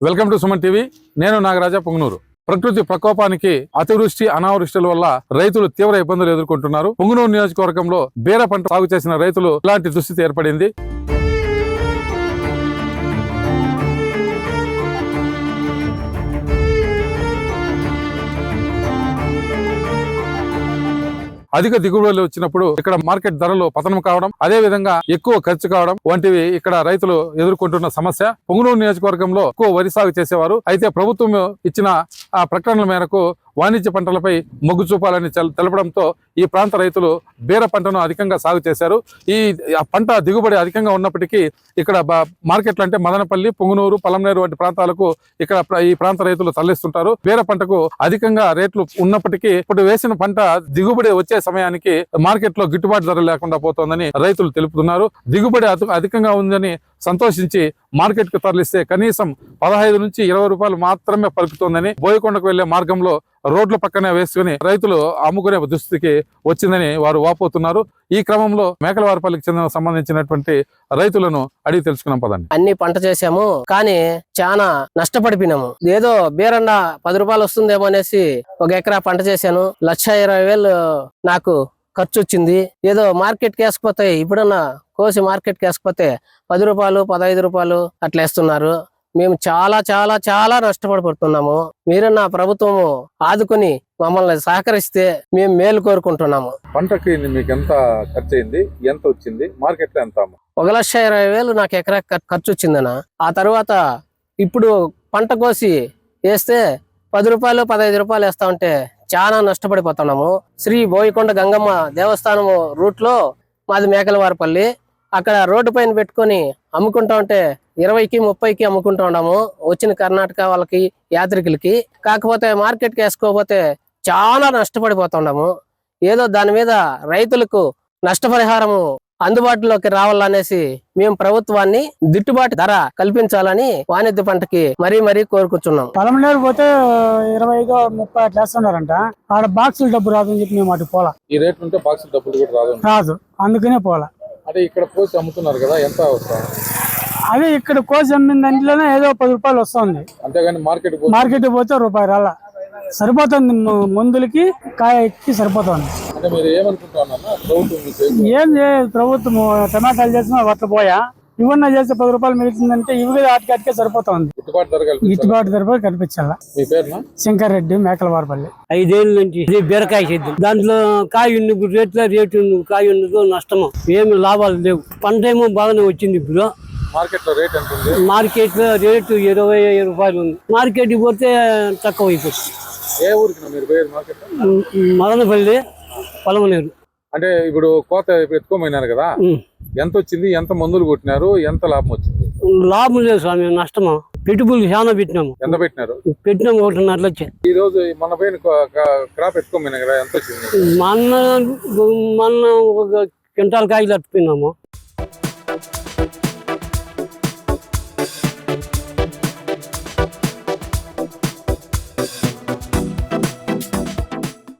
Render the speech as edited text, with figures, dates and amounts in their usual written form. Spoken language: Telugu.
Welcome to Suman TV. నేను నాగరాజ పొంగనూరు. ప్రకృతి ప్రకోపానికి అతివృష్టి అనావృష్టిల వల్ల రైతులు తీవ్ర ఇబ్బందులు ఎదుర్కొంటున్నారు. పొంగనూరు నియోజకవర్గంలో బీర పంట సాగు చేసిన రైతులు ఇలాంటి దుస్థితి ఏర్పడింది. అధిక దిగుబడులు వచ్చినప్పుడు ఇక్కడ మార్కెట్ ధరలు పతనం కావడం, అదే విధంగా ఎక్కువ ఖర్చు కావడం వంటివి ఇక్కడ రైతులు ఎదుర్కొంటున్న సమస్య. పొంగనూరు నియోజకవర్గంలో ఎక్కువ వరి సాగు చేసేవారు. అయితే ప్రభుత్వం ఇచ్చిన ప్రకటనల మేరకు వాణిజ్య పంటలపై మొగ్గు చూపాలని తెలపడంతో ఈ ప్రాంత రైతులు బీర పంటను అధికంగా సాగు చేశారు. ఈ పంట దిగుబడి అధికంగా ఉన్నప్పటికీ ఇక్కడ మార్కెట్లు అంటే మదనపల్లి, పొంగనూరు, పలంనేరు వంటి ప్రాంతాలకు ఇక్కడ ఈ ప్రాంత రైతులు తరలిస్తుంటారు. బీర పంటకు అధికంగా రేట్లు ఉన్నప్పటికీ ఇప్పుడు వేసిన పంట దిగుబడి వచ్చే సమయానికి మార్కెట్ లో గిట్టుబాటు ధర లేకుండా పోతోందని రైతులు తెలుపుతున్నారు. దిగుబడి అధికంగా ఉందని సంతోషించి మార్కెట్ కు తరలిస్తే కనీసం 15 నుంచి 20 రూపాయలు మాత్రమే పలుకుతోందని, బోయకొండకు వెళ్లే మార్గంలో రోడ్ల పక్కనే వేసుకుని రైతులు అమ్ముకునే దుస్థితికి వచ్చిందని వారు వాపోతున్నారు. ఈ క్రమంలో మేకలవారిపల్లికి సంబంధించినటువంటి రైతులను అడిగి తెలుసుకున్నాం పదండి. అన్ని పంట చేసాము కానీ చాలా నష్టపడిపోయినాము. ఏదో బీరన్న 10 రూపాయలు వస్తుందేమో అనేసి 1 ఎకరా పంట చేశాను. 1,20,000 నాకు ఖర్చు వచ్చింది. ఏదో మార్కెట్ కి వేసుకుపోతే ఇప్పుడన్నా కోసి మార్కెట్ కి వేసుకుపోతే 10 రూపాయలు 15 రూపాయలు అట్లా వేస్తున్నారు. మేము చాలా చాలా చాలా నష్టపడిపోతున్నాము. మీరన్నా ప్రభుత్వము ఆదుకొని మమ్మల్ని సహకరిస్తే మేము మేలు కోరుకుంటున్నాము. పంటకి మీకు ఎంత ఖర్చు అయింది, ఎంత వచ్చింది, మార్కెట్ లో ఎంత? 1,20,000 నాకు ఎకరా ఖర్చు వచ్చిందన్న. ఆ తర్వాత ఇప్పుడు పంట కోసి వేస్తే 10 రూపాయలు 15 రూపాయలు వేస్తా ఉంటే చాలా నష్టపడిపోతున్నాము. శ్రీ బోయకొండ గంగమ్మ దేవస్థానము రూట్ లో మాది మేకలవారిపల్లి. అక్కడ రోడ్డు పైన పెట్టుకొని అమ్ముకుంటా ఉంటే 20కి 30కి అమ్ముకుంటూ ఉన్నాము వచ్చిన కర్ణాటక వాళ్ళకి, యాత్రికులకి. కాకపోతే మార్కెట్ కి వేసుకోకపోతే చాలా నష్టపడిపోతున్నాము. ఏదో దాని మీద రైతులకు నష్టపరిహారము అందుబాటులోకి రావాలనేసి మేము ప్రభుత్వాన్ని గిట్టుబాటు ధర కల్పించాలని వాణిజ్య పంటకి మరీ కోరుకుంటున్నాం. పలంనేరు పోతే 25-30 అట్లా వేస్తున్నారంట. ఆడ బాక్సులు డబ్బు రాదని చెప్పి మేము అటు పోలా. ఈ రేట్ ఉంటే బాక్సులు డబ్బులు కూడా రాదు, అందుకనే పోలా. అంటే ఇక్కడ కోసి అమ్ముతున్నారు కదా, ఎంత వస్తుంది? అదే ఇక్కడ కోసి అమ్మిన దాంట్లోనే ఏదో 10 రూపాయలు వస్తుంది. అంతేగాని మార్కెట్ పోతే రూపాయి రాలా. సరిపోతుంది, మందులకి కాయకి సరిపోతుంది. ఏం ప్రభుత్వం టమాటాలు చేసిన అట్లా పోయా, ఇవన్నీ చేస్తే 10 రూపాయలు మిగులుతుందంటే ఇవి ఆటికే సరిపోతుంది. గిట్టుబాటు ధర కనిపించాల. శంకర్ రెడ్డి, మేకలవారిపల్లి. 5 ఏళ్ళ నుంచి బీరకాయ చేద్దాం. దాంట్లో కాయ రేటు కాయ ఉండదు, నష్టము ఏమి లాభాలు లేవు. పంట ఏమో బాగానే వచ్చింది. ఇప్పుడు మార్కెట్ లో రేట్ ఎంత ఉంది? మార్కెట్ లో రేటు 20 రూపాయలు ఉంది. మార్కెట్ పోతే తక్కువ అయిపోతుంది. ఏ ఊరికి మీరు పోయేది మార్కెట్? మదనపల్లి, పలమనేరు. అంటే ఇప్పుడు కోత ఎత్తుకోమైనారు కదా, ఎంత వచ్చింది, ఎంత మందులు కొట్టినారు, ఎంత లాభం వచ్చింది? లాభం లేదు స్వామి, నష్టమా. పెట్టుబడులు చాలా పెట్టినాము. ఎంత పెట్టినారు? 1.5 లక్షలు. ఈ రోజు మన పైన క్రాప్ ఎత్తుకోమైనా కదా, ఎంత వచ్చింది? మొన్న 1 క్వింటాల్ కాయలు అట్టుకున్నాము.